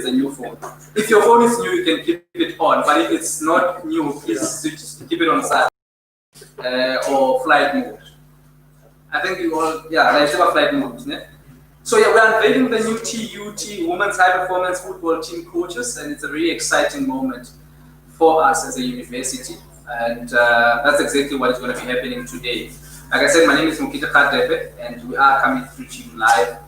a new phone. If your phone is new, you can keep it on, but if it's not new, please just keep it on silent or flight mode. I think you all, like flight mode, isn't it? So yeah, we're unveiling the new TUT Women's High Performance Football Team coaches, and it's a really exciting moment for us as a university, and that's exactly what is going to be happening today. Like I said, my name is TUT and we are coming through to you live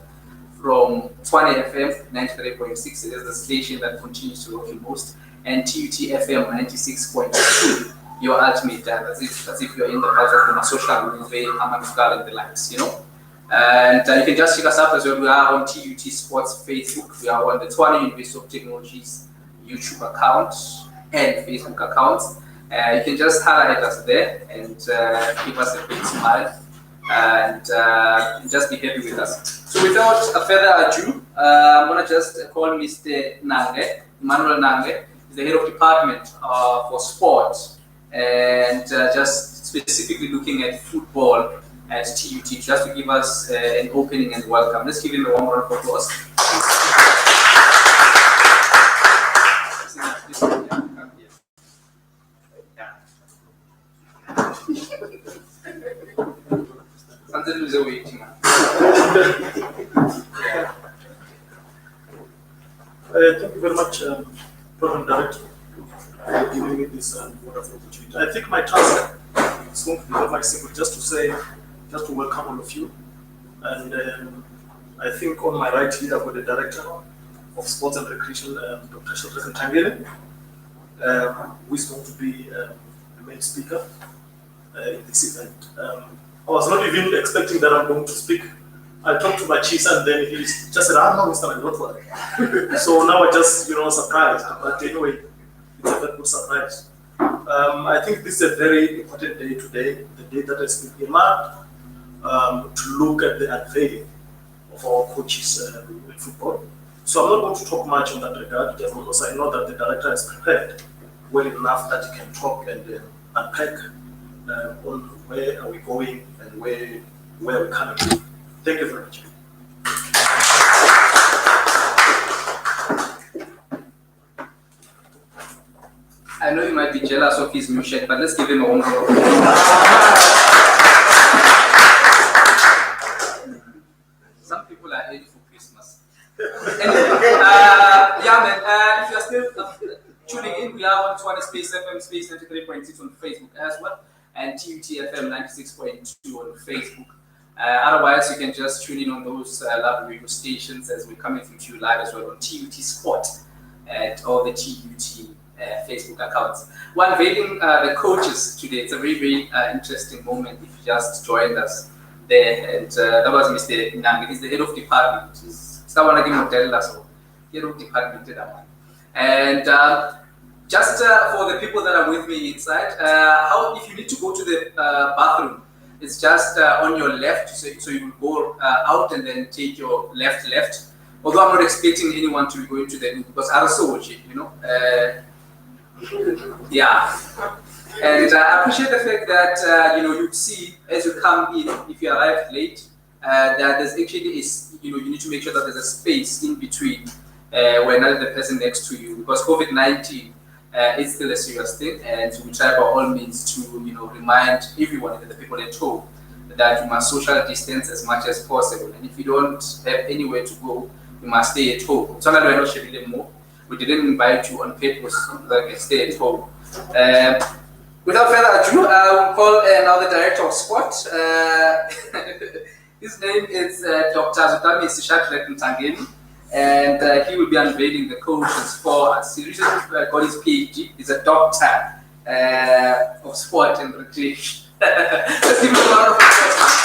from TUT FM 93.6. It is the station that continues to rock you most, and TUT FM 96.2. Your ultimate as if you're in the platform of social media, and the likes, you know. And you can just check us out as well. We are on TUT Sports Facebook. We are on the Tshwane University of Technology's YouTube account and Facebook accounts. You can just highlight us there and give us a big smile and just be happy with us. So without further ado, I'm going to just call Mr. Nange, Emmanuel Nange. He's the head of department for sport and just specifically looking at football at TUT, just to give us an opening and welcome. Let's give him a warm round of applause. Thank you very much, Program Director, for giving me this wonderful opportunity. I think my task is going to be very simple, just to welcome all of you. And I think on my right here, I've got the Director of Sports and Recreation, Dr. Sheldon Tangele, who is going to be the main speaker in this event. I was not even expecting that I'm going to speak. I talked to my chief and then he just said, no, Mr. Man, don't worry. So now I just, surprised. But anyway, it's a very good surprise. I think this is a very important day today, the day that has been earmarked to look at the unveiling of our coaches in football. So I'm not going to talk much on that regard, just because I know that the director is prepared well enough that he can talk and unpack on where are we going and where we're coming from. Thank you very much. I know you might be jealous of his new shirt, but let's give him a warm round of applause. Some people are ready for Christmas. Anyway, if you're still tuning in, we are on Tshwane Space FM Space 93.6 on Facebook as well, and TUT FM 96.2 on Facebook. Otherwise, you can just tune in on those lovely radio stations as we're coming through to you live as well on TUT Sport and all the TUT Facebook accounts. We're unveiling the coaches today. It's a very, very interesting moment if you just joined us there. And that was Mr. Nange. He's the head of department. He's someone like him, head of department. And just for the people that are with me inside, if you need to go to the bathroom, it's just on your left, so you will go out and then take your left. Although I'm not expecting anyone to go into the loop because I also watch it, yeah. And I appreciate the fact that you see as you come in, if you arrive late, that there's actually you need to make sure that there's a space in between where not the person next to you, because COVID-19 is still a serious thing, and we try by all means to remind everyone, the people at home, that you must social distance as much as possible. And if you don't have anywhere to go, you must stay at home. Sometimes we're not sharing them more. We didn't invite you on purpose so that you can stay at home. Without further ado, I will call now the director of sport. His name is Dr. Zutami Sishaklet Ntangeni. And he will be unveiling the coaches for us. He recently got his PhD. He's a doctor of sport and recreation. Let's give him a round of applause.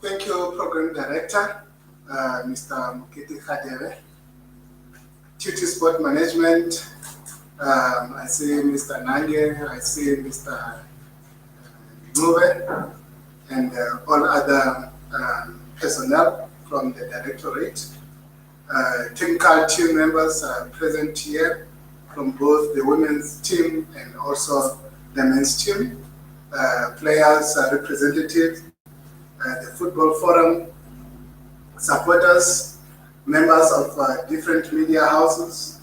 Thank you, Program Director, Mr. Mokete Khadere, TUT Sport Management. I see Mr. Nange, I see Mr. Move, and all other personnel from the Directorate. Technical team members are present here from both the women's team and also the men's team. players, representatives, the football forum, supporters, members of different media houses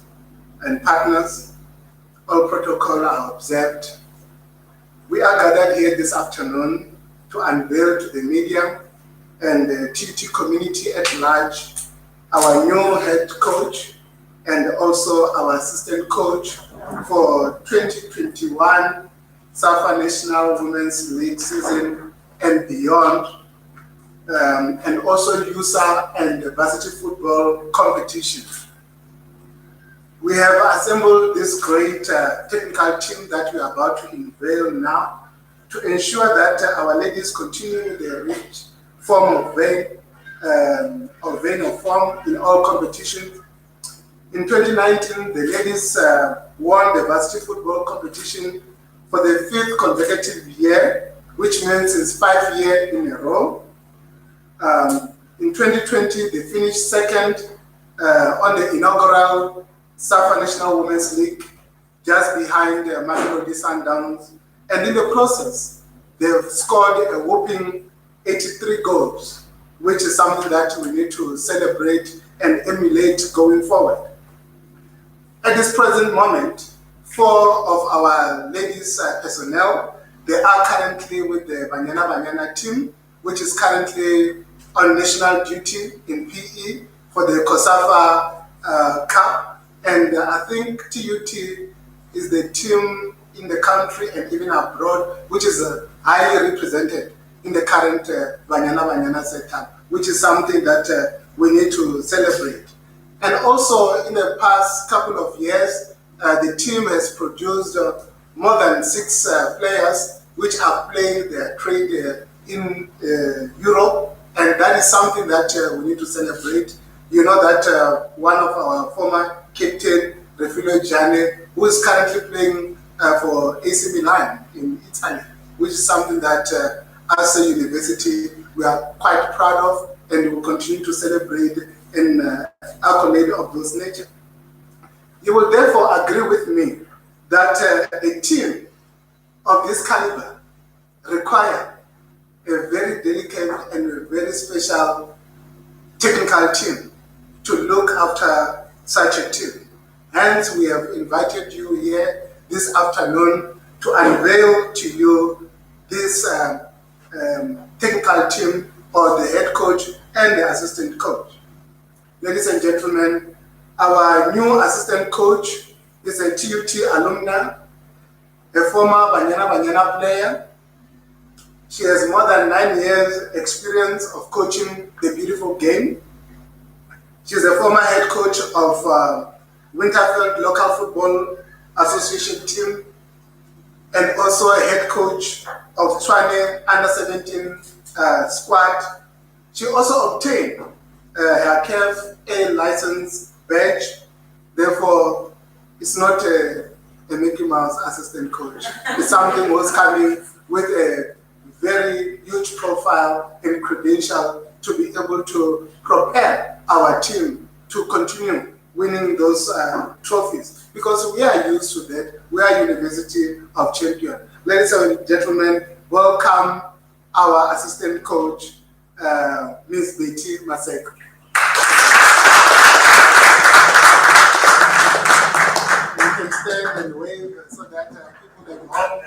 and partners. All protocol are observed. We are gathered here this afternoon to unveil to the media and the TUT community at large our new head coach and also our assistant coach for 2021 SAFA National Women's League season and beyond, and also USA and varsity football competition. We have assembled this great technical team that we are about to unveil now to ensure that our ladies continue their rich form of vein of form in all competitions. In 2019, the ladies won the varsity football competition for the 5th consecutive year, which means it's 5 years in a row. In 2020, they finished second on the inaugural SAFA National Women's League, just behind Mamelodi Sundowns. And in the process, they've scored a whopping 83 goals, which is something that we need to celebrate and emulate going forward. At this present moment, 4 of our ladies personnel, they are currently with the Banyana team, which is currently on national duty in PE for the COSAFA Cup. And I think TUT is the team in the country and even abroad, which is highly represented in the current Banyana setup, which is something that we need to celebrate. And also in the past couple of years, the team has produced more than 6 players which are playing their trade in Europe, and that is something that we need to celebrate. You know that one of our former captain, Refugio Gianni, who is currently playing for AC Milan in Italy, which is something that as a university we are quite proud of and will continue to celebrate in accolade of those nature. You will therefore agree with me that a team of this caliber require a very delicate and a very special technical team to look after such a team. Hence, we have invited you here this afternoon to unveil to you this technical team, or the head coach and the assistant coach. Ladies and gentlemen, our new assistant coach is a TUT alumna, a former Banyana player. She has more than 9 years experience of coaching the beautiful game. She is a former head coach of Winterfeld Local Football Association team and also a head coach of Tshwane Under-17 squad. She also obtained her CAF A license badge. Therefore, it's not a Mickey Mouse assistant coach. It's something who's coming with a very huge profile and credential to be able to propel our team to continue winning those trophies, because we are used to that. We are University of Champions. Ladies and gentlemen, welcome our assistant coach, Ms. Betty Maseko. You can stand and wave so that people at home.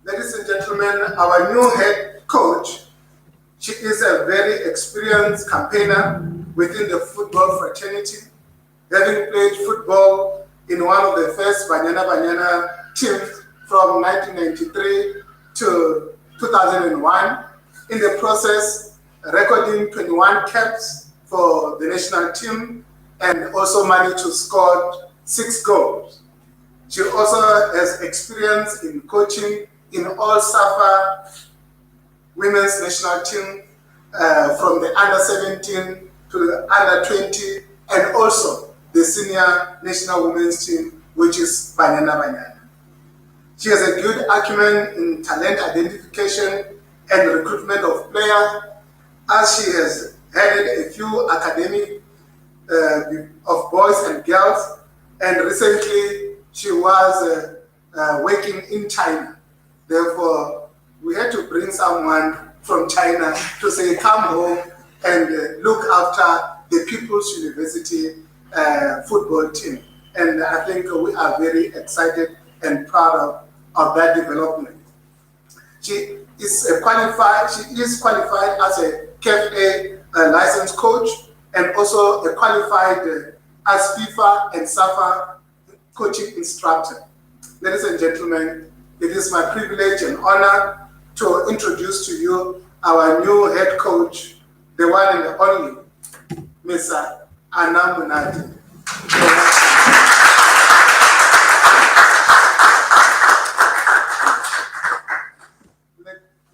Ladies and gentlemen, our new head coach, she is a very experienced campaigner within the football fraternity, having played football in one of the first Banyana teams from 1993 to 2001. In the process, recording 21 caps for the national team and also managed to score 6 goals. She also has experience in coaching in all SAFA women's national team, from the under-17 to the under-20, and also the senior national women's team, which is Banyana. She has a good acumen in talent identification and recruitment of players, as she has headed a few academy of boys and girls And recently, she was working in China. Therefore, we had to bring someone from China to say, come home and look after the People's University football team. And I think we are very excited and proud of that development. She is qualified as a CAFA licensed coach and also a qualified as FIFA and SAFA coaching instructor. Ladies and gentlemen, it is my privilege and honor to introduce to you our new head coach, the one and the only, Mr. Anamunati.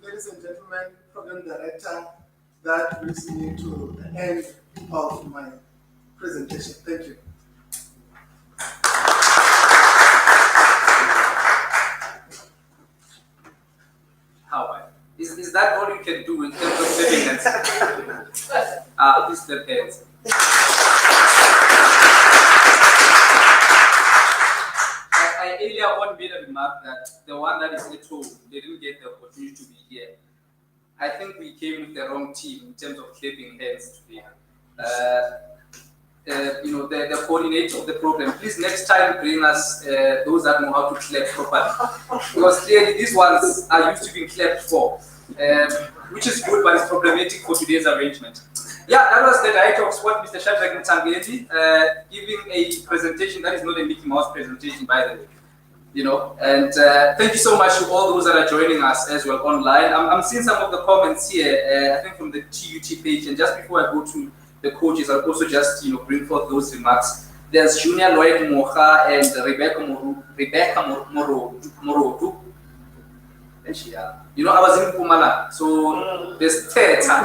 Ladies and gentlemen, program director, that brings me to the end of my presentation. Thank you. How? Is that all you can do in terms of saving hands? Please step hands. I earlier on made a remark that the one that is at home, they didn't get the opportunity to be here. I think we came with the wrong team in terms of clapping hands today. The coordinator of the program, please next time bring us those that know how to clap properly. Because clearly these ones are used to being clapped for, which is good, but it's problematic for today's arrangement. Yeah, that was the director of sport, Mr. Shadrack Mtangeli, giving a presentation that is not a Mickey Mouse presentation, by the way. And thank you so much to all those that are joining us as well online. I'm seeing some of the comments here, I think from the TUT page, and just before I go to the coaches, I'll also just bring forth those remarks. There's Junior Lloyd Mocha and Rebecca Morotu. And she, I was in Pumala, so there's theater.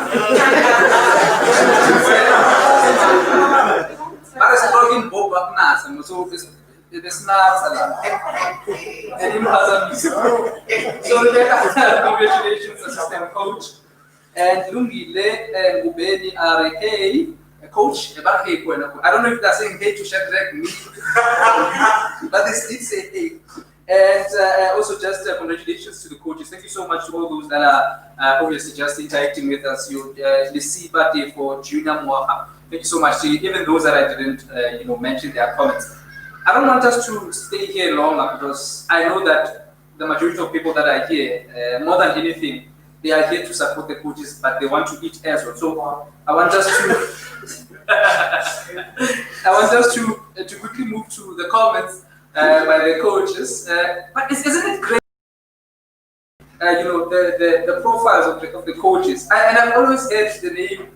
But it's talking Bob Nas, so it's not so Rebecca, congratulations, assistant coach. And Lungile and Ubeni are a coach. I don't know if they're saying hey to Shadrack me, but they still say hey. And also just congratulations to the coaches. Thank you so much to all those that are obviously just interacting with us. You see birthday for Junior Moaha. Thank you so much to even those that I didn't mention their comments. I don't want us to stay here longer because I know that the majority of people that are here, more than anything, they are here to support the coaches, but they want to eat as well. So I want us to quickly move to the comments by the coaches. But isn't it great? The profiles of the coaches. And I've always heard the name.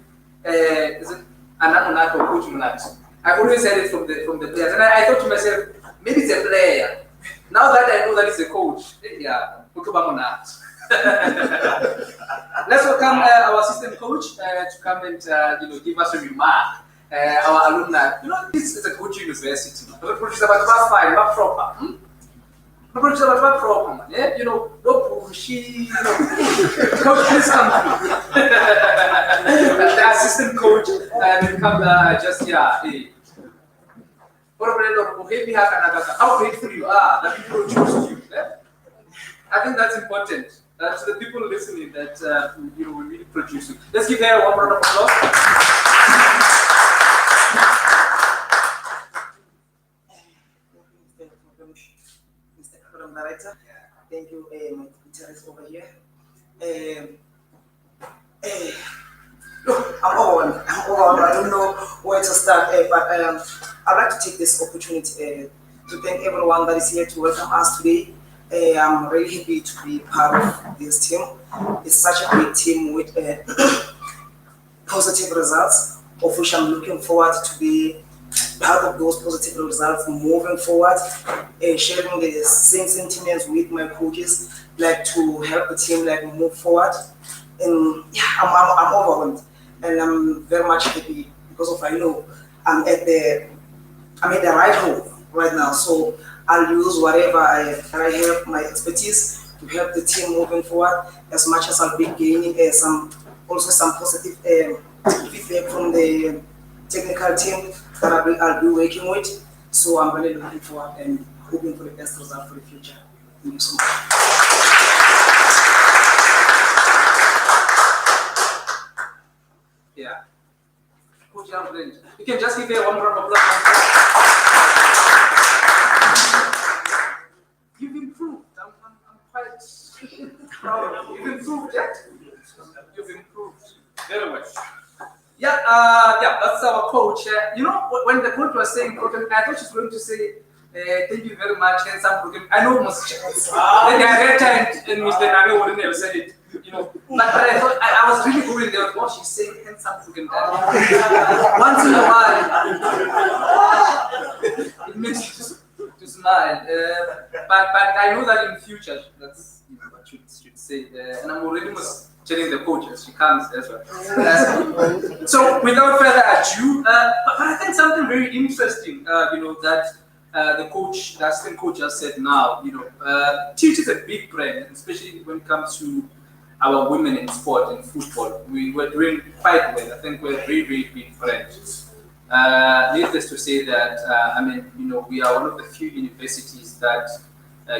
Is it Anamunat or Coach Munat? I've always heard it from the players, and I thought to myself, maybe it's a player. Now that I know that it's a coach, yeah, Munat. Let's welcome our assistant coach to come and give us a remark. Our alumni, this is a good university. The project is about fine, not proper. The project is about proper, yeah. No bullshit. Coach, please come through. The assistant coach will come just hey. How grateful you are that people choose you. Yeah? I think that's important. To the people listening that we really produce you. Let's give her one round of applause. Mr. Program Director, thank you, my interest over here. I'm overwhelmed. I don't know where to start, but I'd like to take this opportunity to thank everyone that is here to welcome us today. I'm really happy to be part of this team. It's such a great team with positive results, of which I'm looking forward to be part of those positive results moving forward, sharing the same sentiments with my coaches, like to help the team move forward. And yeah, I'm overwhelmed, and I'm very much happy because I know I'm at the right home right now. So I'll use whatever I have, my expertise, to help the team moving forward, as much as I'll be gaining some positive feedback from the technical team that I'll be working with. So I'm really looking forward and hoping for the best result for the future. Thank you so much. Yeah. Coach Alfred, you can just give her one round of applause. You've improved. I'm quite proud. You've improved, yeah? You've improved very much. Yeah, that's our coach. You know, when the coach was saying, I thought she was going to say, thank you very much, handsome Broken. I know most the director and Mr. Name wouldn't have said it, you know. But I thought I was really going there. Oh, she's saying handsome Broken. Once in a while, it makes you to smile. But I know that in future, that's what you should say. And I'm already telling the coach as she comes as well. So without further ado, but I think something very interesting, you know, that the assistant coach has said now, you know, TUT is a big brand, especially when it comes to our women in sport and football. We're doing quite well. I think we're a very, very big brand. Needless to say that, I mean, you know, we are one of the few universities that,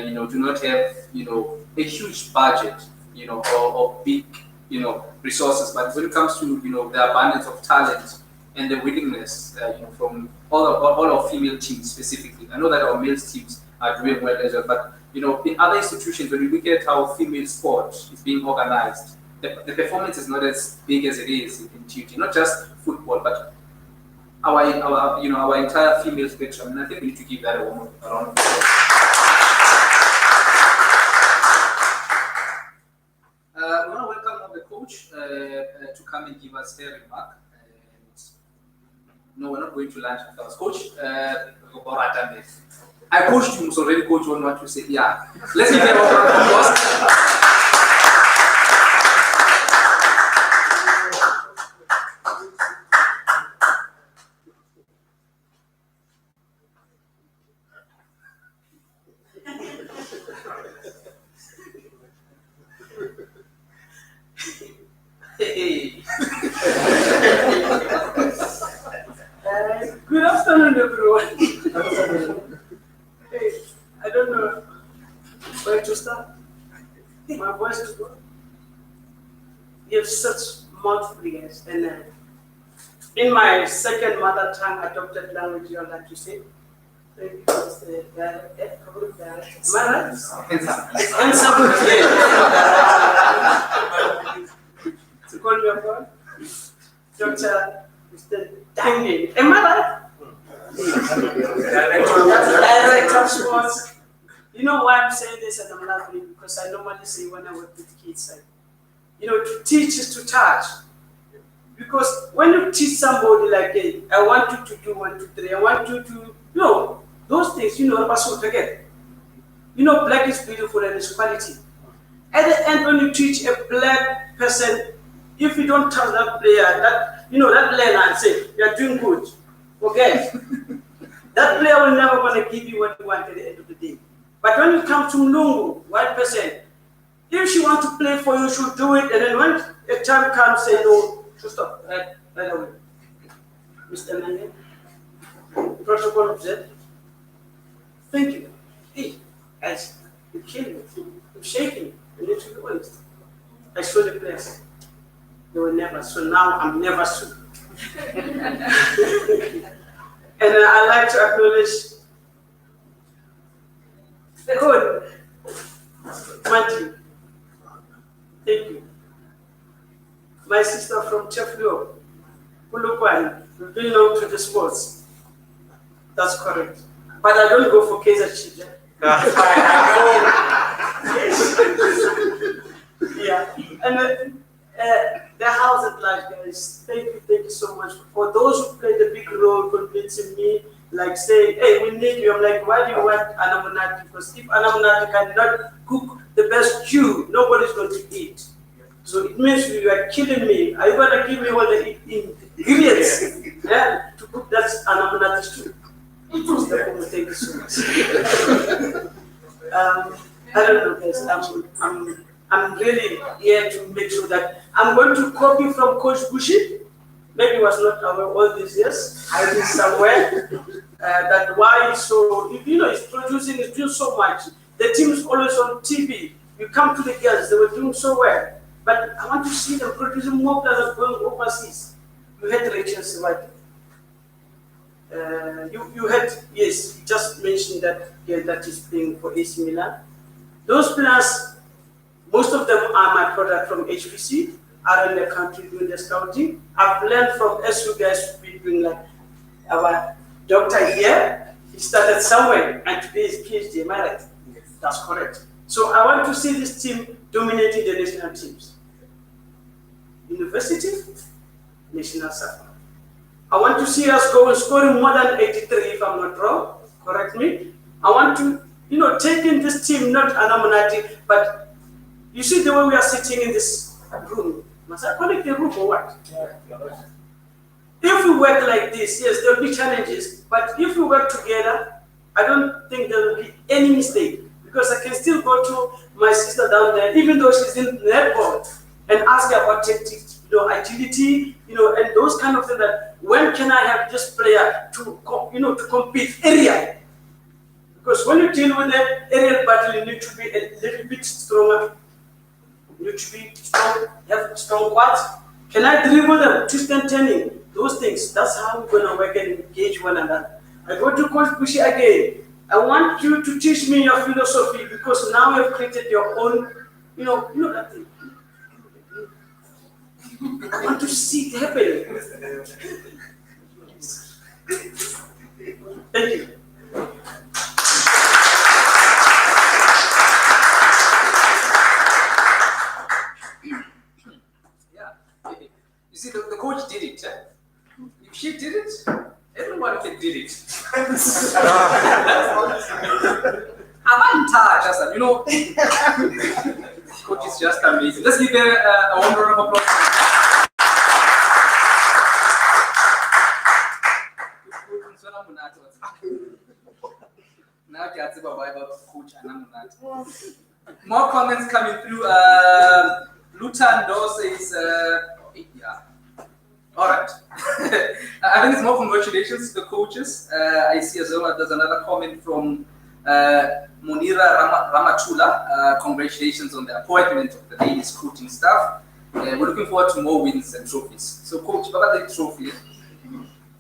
you know, do not have, you know, a huge budget, you know, or big, you know, resources. But when it comes to, you know, the abundance of talent and the willingness, you know, from all our female teams specifically. I know that our male teams are doing well as well, but, you know, in other institutions, when we look at how female sport is being organized, the performance is not as big as it is in TUT, not just football, but our you know, our entire female spectrum. And I think we need to give that a round of applause. We want to welcome the coach to come and give us her remark. No, we're not going to lunch after us. Coach, I coached you, so already coach on what you say. Yeah. Let's give them a round of applause. Hey. Good afternoon, everyone. Hey, I don't know where to start. My voice is gone. You have such mouthfuls, and in my second mother tongue adopted language, you like to say. Thank you. Am I right? Handsome. To call me upon Dr. Mr. Dange. Am I right? Director of sports. You know why I'm saying this and I'm laughing? Because I normally say when I work with kids, you know, to teach is to touch. Because when you teach somebody like, hey, I want you to do 1, 2, 3, I want you to, you know, those things, you know, the person will forget. You know, black is beautiful and it's quality. At the end, when you teach a black person, if you don't tell that player, that, you know, that learner and say, you're doing good, okay? That player will never want to give you what you want at the end of the day. But when you come to Mlungu, white person, if she wants to play for you, she'll do it. And then when a time comes, say no, she'll stop right away. Mr. Nane, protocol observed. Thank you. Hey, guys, you're killing me. You're shaking me. You need to be honest. I saw the players. They were never. So now I'm never soon. And I'd like to acknowledge the good Matthew. Thank you. My sister from Cheflo, Pulukwani, belong to the sports. That's correct. But I don't go for Kaiser Chiefs. Yeah. And the house at large, guys. Thank you so much. For those who played a big role convincing me, like saying, hey, we need you. I'm like, why do you want Anamunati? Because if Anamunati cannot cook the best stew, nobody's going to eat. So it means you are killing me. Are you going to give me all the ingredients to cook that Anamunati stew? Thank you so much. I don't know, guys. I'm really here to make sure that I'm going to copy from Coach Bushi. Maybe it was not our all these years. I did somewhere. that why so, it's producing, it's doing so much. The team is always on TV. You come to the girls, they were doing so well. But I want to see them producing more players going overseas. You had Rachel's right. You had, yes, you just mentioned that girl that is playing for AC Milan. Those players, most of them are my product from HPC, are in the country doing the scouting. I've learned from, as you guys be doing, like our doctor here, he started somewhere and today is PhD, am I right? Yes. That's correct. So I want to see this team dominating the national teams. University, national safari. I want to see us go and scoring more than 83 if I'm not wrong, correct me. I want to, take in this team, not Anamonati, but you see the way we are sitting in this room. Must I call it a room or what? If we work like this, yes, there will be challenges, but if we work together, I don't think there will be any mistake, because I can still go to my sister down there, even though she's in netball, and ask her about tactics, agility, and those kind of things. That when can I have this player to, to compete area? Because when you deal with the aerial battle, you need to be a little bit stronger. You need to be strong, have strong quads. Can I dribble them, twist and turning? Those things. That's how we're gonna work and engage one another. I go to Coach Bushy again. I want you to teach me your philosophy, because now you've created your own, that thing. I want to see it happening. Thank you. Yeah. You see, the coach did it. If she did it, everyone can do it. I'm untouched, coach is just amazing. Let's give a warm round of applause. More comments coming through. Lutando says, yeah. All right. I think it's more congratulations to the coaches. I see as well there's another comment from Munira Ramatula. Congratulations on the appointment of the ladies coaching staff. We're looking forward to more wins and trophies. So, coach, what about the trophy?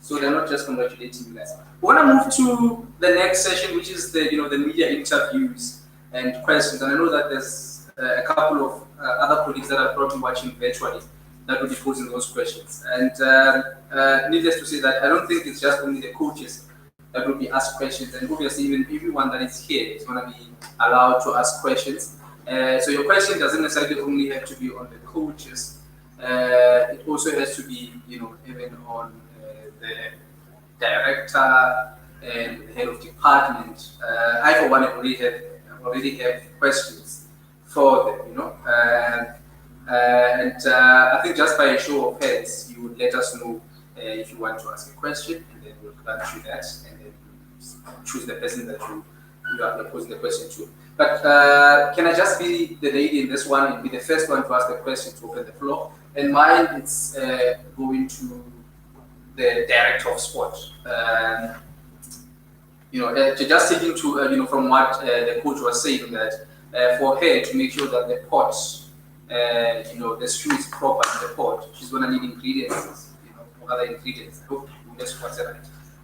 So they're not just congratulating you guys. We want to move to the next session, which is the the media interviews and questions. And I know that there's a couple of other colleagues that are probably watching virtually that will be posing those questions. And needless to say that I don't think it's just only the coaches that will be asked questions, and obviously even everyone that is here is going to be allowed to ask questions. So your question doesn't necessarily only have to be on the coaches. It also has to be, even on the director and the head of department. I, for one, already have questions for them, and I think just by a show of hands, you would let us know if you want to ask a question, and then we'll run through that, and then choose the person that you are posing the question to. But can I just be the lady in this one and be the first one to ask the question to open the floor? And mine, it's going to the director of sport. Just taking to from what the coach was saying, that for her to make sure that the pot, the stew is proper in the pot, she's going to need ingredients, other ingredients. I hope that's what's right.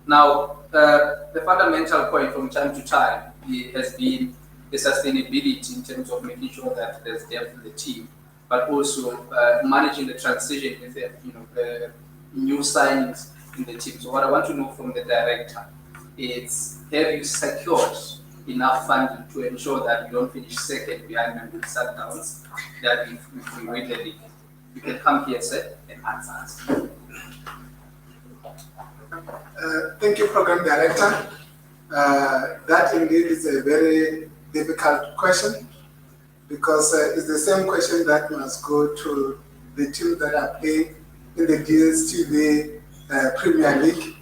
Now, the fundamental point from time to time has been the sustainability in terms of making sure that there's depth in the team, but also managing the transition with the new signings in the team. So what I want to know from the director is, have you secured enough funding to ensure that we don't finish second behind Mamelodi Sundowns, that if we win the league? You can come here, sir, and answer us. Thank you, Program Director. That indeed is a very difficult question, because it's the same question that must go to the teams that are playing in the DSTV Premier League,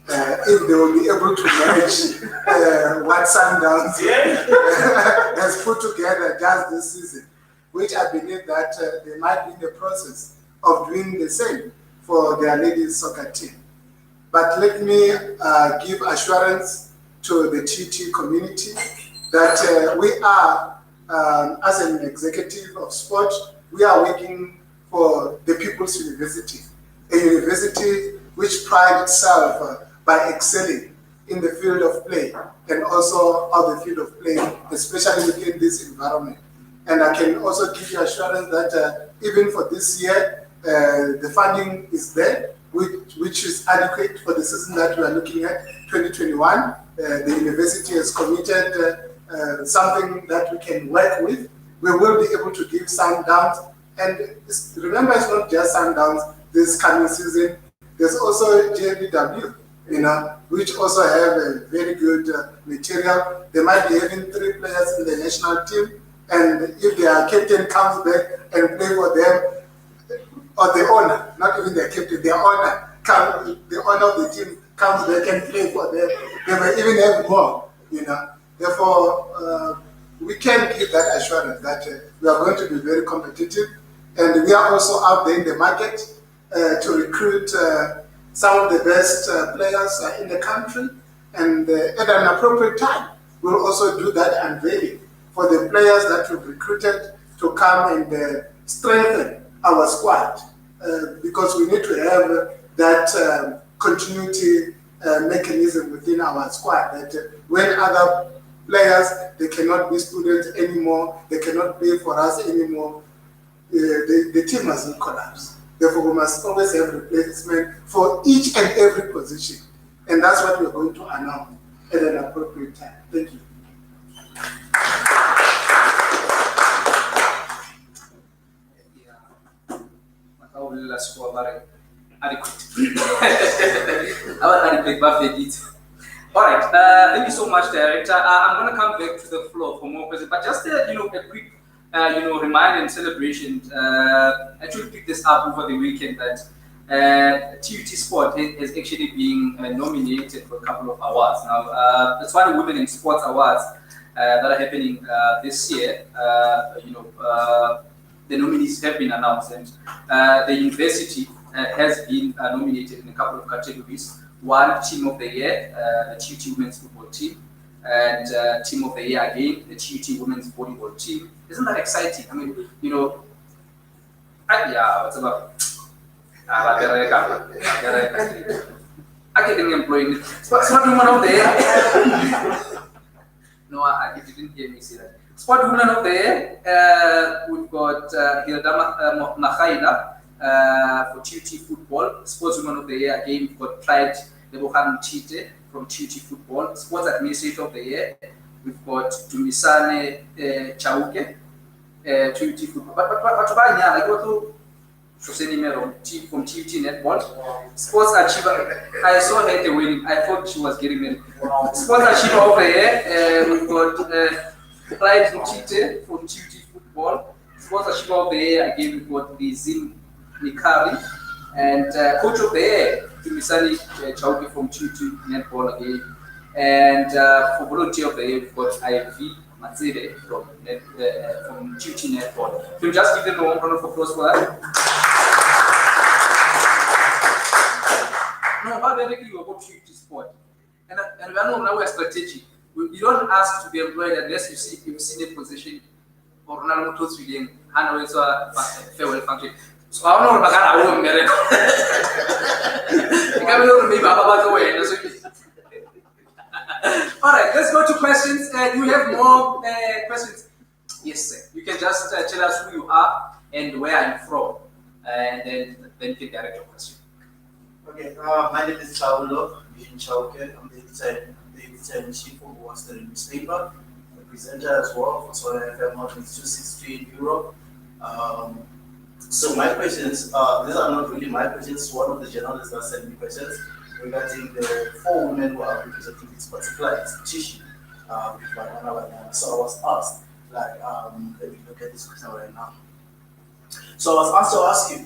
if they will be able to manage what Sundowns has put together just this season, which I believe that they might be in the process of doing the same for their ladies soccer team. But let me give assurance to the TUT community that we are, as an executive of sport, we are working for the People's University, a university which prides itself by excelling in the field of play and also out the field of play, especially within this environment. And I can also give you assurance that even for this year, the funding is there, which is adequate for the season that we are looking at, 2021. The university has committed something that we can work with. We will be able to give Sundowns. And remember, it's not just Sundowns this coming season. There's also JBW, which also have a very good material. They might be having 3 players in the national team. And if their captain comes back and play for them, or the owner, not even their captain, their owner, the owner of the team comes back and play for them, they may even have more, Therefore, we can give that assurance that we are going to be very competitive, and we are also out there in the market to recruit some of the best players in the country, and at an appropriate time, we'll also do that unveiling for the players that we've recruited to come and strengthen our squad, because we need to have that continuity mechanism within our squad, that when other players, they cannot be students anymore, they cannot play for us anymore, the team mustn't collapse. Therefore, we must always have replacement for each and every position. And that's what we're going to announce at an appropriate time. Thank you. All right, thank you so much, Director. I'm going to come back to the floor for more questions, but just a quick reminder and celebration. I actually picked this up over the weekend that TUT Sport has actually been nominated for a couple of awards. Now, it's one of the Women in Sports Awards that are happening this year. The nominees have been announced, and the university has been nominated in a couple of categories. One, Team of the Year, the TUT Women's Football Team, and Team of the Year again, the TUT Women's Volleyball Team. Isn't that exciting? I mean, what's about? I getting employed. Sport Woman of the Year. No, I didn't hear me say that. Sport Woman of the Year, we've got Hilda Machaida for TUT Football. Sports Woman of the Year, again, we've got Clyde Lebohang Chite from TUT Football. Sports Administrator of the Year, we've got Dumisane Chauke, TUT Football. But I go to from TUT Netball. Sports Achiever, I saw her at the wedding. I thought she was getting married. Sports Achiever of the Year, we've got Clyde Chite from TUT Football. Sports Achiever of the Year, again, we've got Lizim Nikari. And Coach of the Year, Tumisani Chauke from TUT Netball again. And for Volunteer of the Year, we've got Ivy Matsede from TUT Netball. Can you just give them a round of applause for that? No, how directly you about TUT Sport. And we are now a strategy. You don't ask to be employed unless you've seen a position or Ronaldo Motors within a farewell function. So I don't know if I won't marry. All right, let's go to questions. Do you have more questions? Yes, sir. You can just tell us who you are and where are you from, and then you can direct your question. Okay, my name is Chaulo Vision Chauke. I'm the editor-in-chief of Western newspaper, a presenter as well for Solar FM on 263 in Europe. So my questions, these are not really my questions. One of the journalists that sent me questions regarding the 4 women who are representing this particular institution. So I was asked, let me look at this question right now. So I was asked to ask you,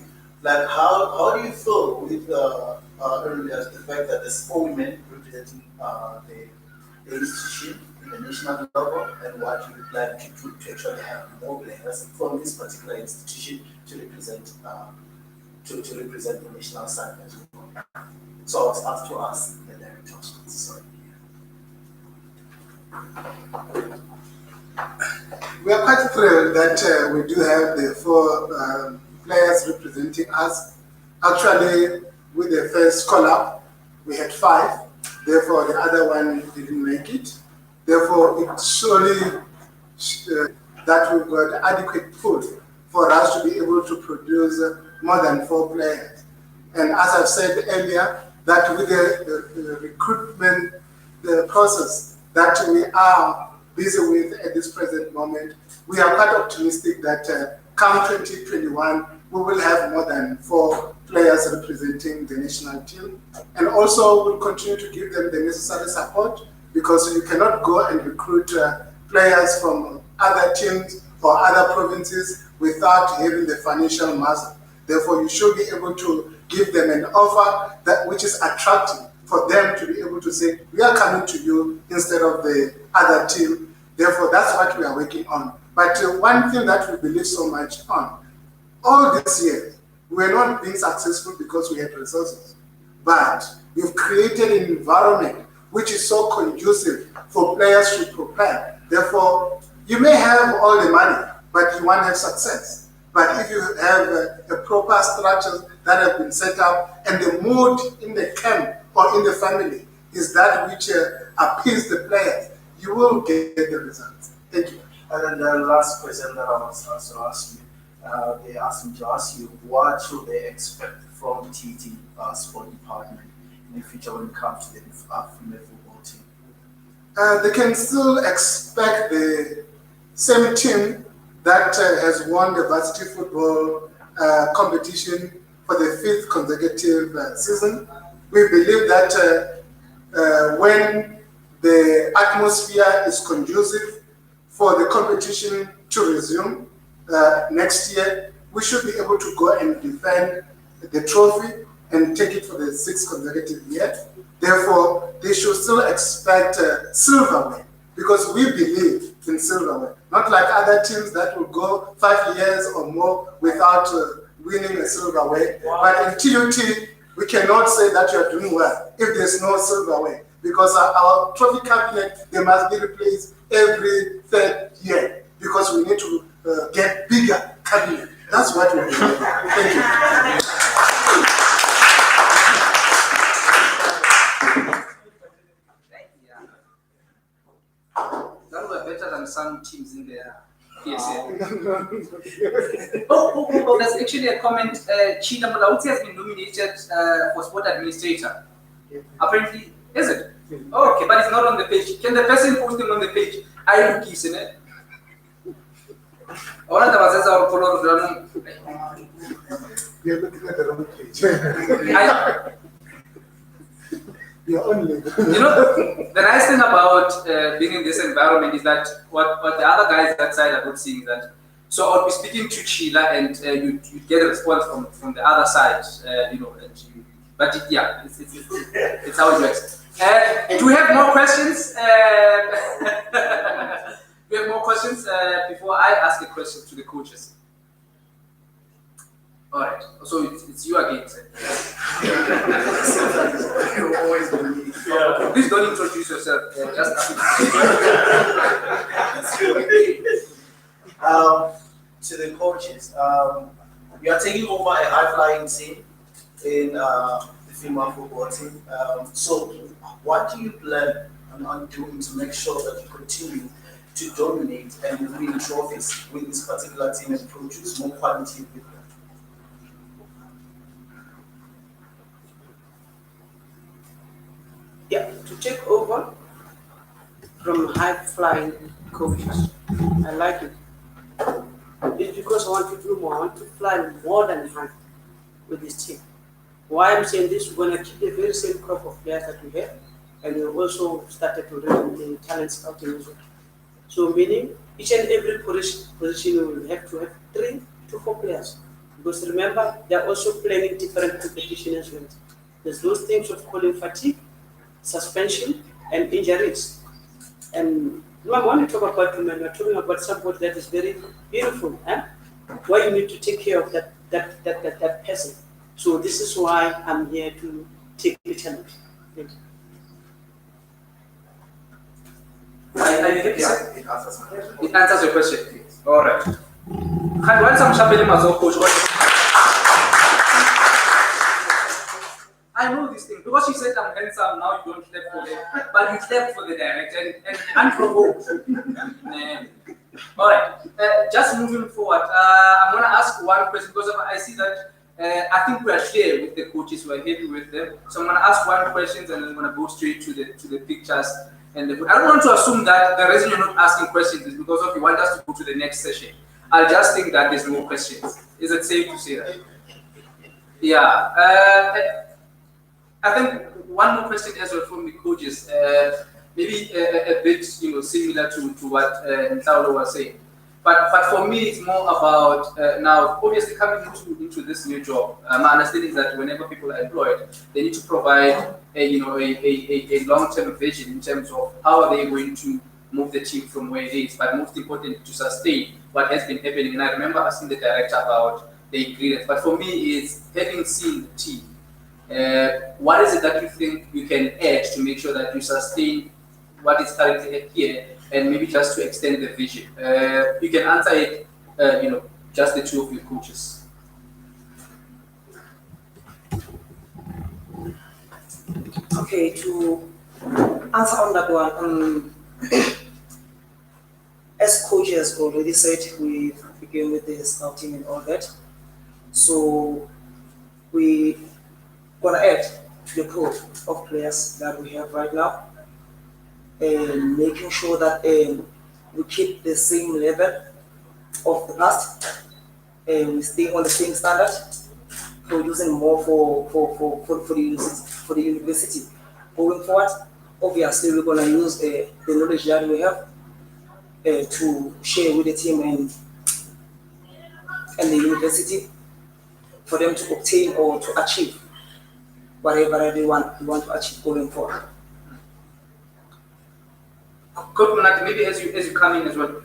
how do you feel with the fact that there's 4 women representing the institution in the national level, and what you would like to do to actually have more players from this particular institution to represent the national side as well? So I was asked to ask the director. Sorry. We are quite thrilled that we do have the 4 players representing us. Actually, with the first call-up, we had 5. Therefore, the other one didn't make it. Therefore, it surely that we've got adequate pool for us to be able to produce more than 4 players. And as I've said earlier, that with the recruitment process that we are busy with at this present moment, we are quite optimistic that come 2021, we will have more than 4 players representing the national team. And also we'll continue to give them the necessary support, because you cannot go and recruit players from other teams or other provinces without having the financial muscle. Therefore, you should be able to give them an offer that which is attractive for them to be able to say, we are coming to you instead of the other team. Therefore, that's what we are working on. But one thing that we believe so much on, all these years, we are not being successful because we have resources, but we've created an environment which is so conducive for players to prepare. Therefore, you may have all the money, but you won't have success. But if you have a proper structure that have been set up, and the mood in the camp or in the family is that which appeals the players, you will get the results. Thank you. And then the last question that I was asked to ask you, they asked me to ask you, what should they expect from TT sport department in the future when it comes to the female football team? They can still expect the same team that has won the varsity football competition for the 5th consecutive season. We believe that when the atmosphere is conducive for the competition to resume next year, we should be able to go and defend the trophy and take it for the 6th consecutive year. Therefore, they should still expect silverware, because we believe in silverware. Not like other teams that will go 5 years or more without winning a silverware. But in TUT, we cannot say that you are doing well if there's no silverware, because our trophy cabinet, they must be replaced every 3rd year, because we need to get bigger cabinet. That's what we're doing. Thank you. That were better than some teams in the PSL. Oh, there's actually a comment. Chida Mulauti has been nominated for sport administrator. Apparently, is it? Oh, okay, but it's not on the page. Can the person post him on the page? I look in it. You're looking at the wrong page. You're only. You know, the nice thing about being in this environment is that what the other guys that side are not seeing that. So I'll be speaking to Sheila, and you get a response from the other side, you know. Yeah, it's how it works. Do we have more questions? Do we have more questions before I ask a question to the coaches? All right. So it's you again, sir. Always believe. Please don't introduce yourself. Just to the coaches, we are taking over a high-flying team in the female football team. So, what do you plan on doing to make sure that you continue to dominate and win trophies with this particular team and produce more quality with them? Yeah, to take over from high-flying coaches. I like it. It's because I want to do more. I want to fly more than high with this team. Why I'm saying this, we're going to keep the very same crop of players that we have, and we also started to run the talent scouting as well. So meaning, each and every position we will have to have 3 to 4 players. Because remember, they're also playing different competition as well. There's those things of calling fatigue, suspension, and injuries. And when we talk about women, we're talking about somebody that is very beautiful. Why you need to take care of that person So this is why I'm here to take the challenge. Thank you. It answers my question. It answers your question. All right. Can one some sharpening muscle, coach? I know this thing because she said I'm handsome. Now you don't clap for it, but you clap for the director and unprovoked. All right. Just moving forward, I'm gonna ask one question because I see that I think we are clear with the coaches. We are happy with them. So I'm gonna ask one question and then I'm gonna go straight to the pictures. And I don't want to assume that the reason you're not asking questions is because of you want us to go to the next session. I just think that there's no questions. Is it safe to say that? Yeah. I think one more question as well from the coaches, maybe a bit similar to what Ntaulo was saying. But for me, it's more about now, obviously coming into this new job. My understanding is that whenever people are employed, they need to provide a long-term vision in terms of how are they going to move the team from where it is, but most important to sustain what has been happening. And I remember asking the director about the ingredients. But for me, it's having seen the team. What is it that you think you can add to make sure that you sustain what is currently here, and maybe just to extend the vision? You can answer it, just the two of you coaches. Okay, to answer on that one, as coaches already said, we began with the scouting and all that. So we gonna add to the pool of players that we have right now, and making sure that we keep the same level of the past, and we stay on the same standard, producing more for the university. Going forward, obviously we're gonna use the knowledge that we have to share with the team and the university for them to obtain or to achieve whatever they want to achieve going forward. Coach Munati, maybe as you come in as well,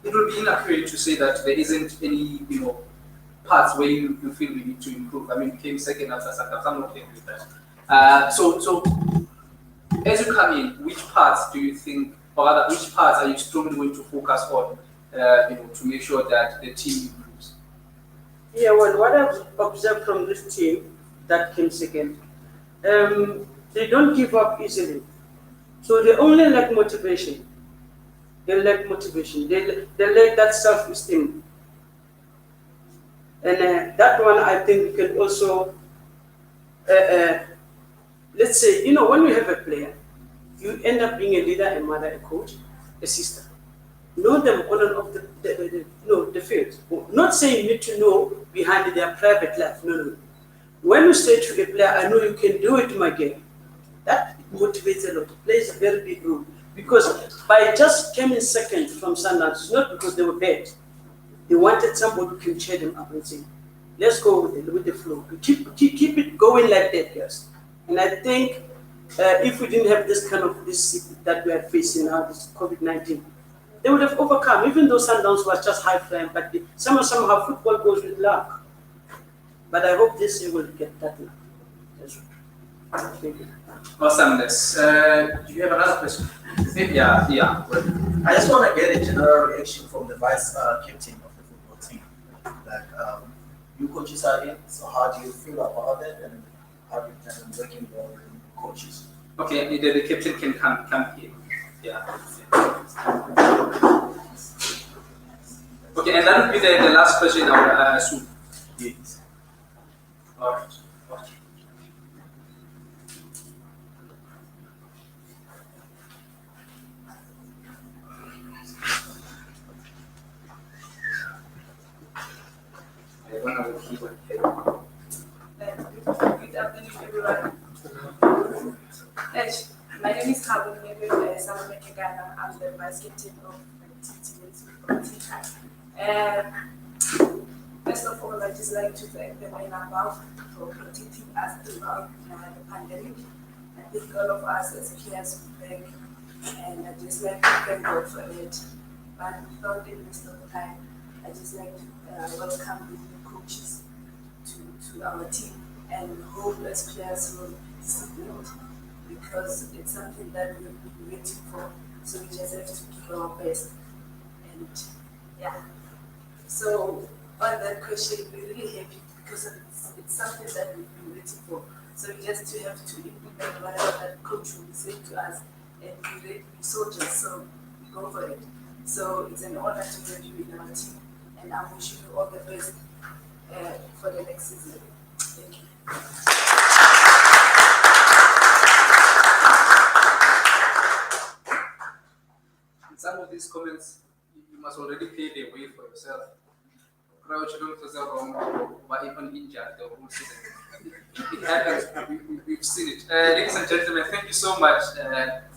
it will be inaccurate to say that there isn't any parts where you feel we need to improve. I mean, we came second after Saka. I'm not okay with that. So as you come in, which parts do you think, or rather, which parts are you strongly going to focus on, to make sure that the team improves? Yeah, well, what I've observed from this team that came second, they don't give up easily. So they only lack motivation. They lack motivation. They lack that self-esteem. And that one, I think, we can also, let's say, when you have a player, you end up being a leader, a mother, a coach, a sister. Know them on and off the field. Not saying you need to know behind their private life. No. When you say to the player, I know you can do it, my game, that motivates a lot. It plays a very big role. Because by just coming second from Sundowns, it's not because they were bad. They wanted somebody who can cheer them up and say, let's go with the flow. Keep it going like that, yes. And I think if we didn't have this kind of this that we are facing now, this COVID-19, they would have overcome, even though Sundowns was just high flying, but somehow football goes with luck. But I hope this year will get that luck. Thank you. Awesomeness. Do you have another question? Yeah. I just want to get a general reaction from the vice captain of the football team. Like, you coaches are in, so how do you feel about it, and how do you plan on working with all the coaches? Okay, the captain can come here. Yeah. Okay, and that would be the last question I would assume. Yes. All right. Okay. I don't know what he would say. Good afternoon, everyone. Yes, my name is Habu Mekegana. I'm the vice captain of the TUT. First of all, I'd just like to thank the men above for protecting us throughout the pandemic. I think all of us as players will thank, and I'd just like to thank God for it. But without any waste of time, I'd just like to welcome the new coaches. to our team, and hope as players will support, because it's something that we've been waiting for. So we just have to give our best. And yeah. So on that question, we're really happy because it's something that we've been waiting for. So we just have to implement whatever that coach will say to us, and we're ready, we're soldiers, so we go for it. So it's an honor to have you in our team, and I wish you all the best for the next season. Thank you. In some of these comments, you must already pay the way for yourself. Crouch don't yourself wrong, or even injured the whole season. It happens. We've seen it. Ladies and gentlemen, thank you so much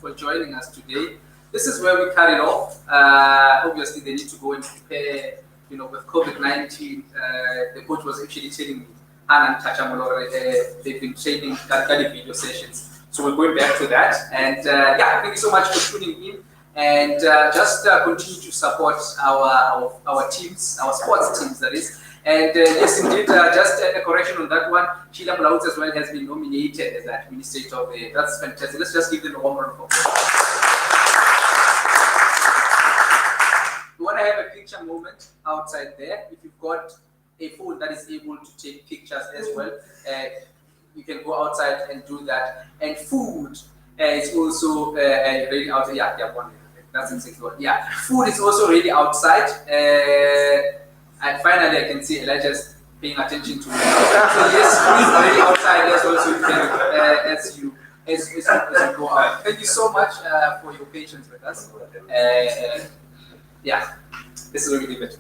for joining us today. This is where we cut it off. Obviously, they need to go and prepare. With COVID-19, the coach was actually telling me, Anan Tachamolore, they've been training Kali video sessions. So we're going back to that. And yeah, thank you so much for tuning in. And just continue to support our teams, our sports teams, that is. And yes, indeed, just a correction on that one. Sheila Mulaut as well has been nominated as the administrator of the. That's fantastic. Let's just give them a warm round of applause. We want to have a picture moment outside there. If you've got a phone that is able to take pictures as well, you can go outside and do that. And food is also ready outside. Yeah, one. That's insecure. Yeah, food is also ready outside. And finally, I can see Elijah's paying attention to me. So yes, food is already outside as well, so you can, as you go out. Thank you so much for your patience with us. Yeah, this is where we leave it.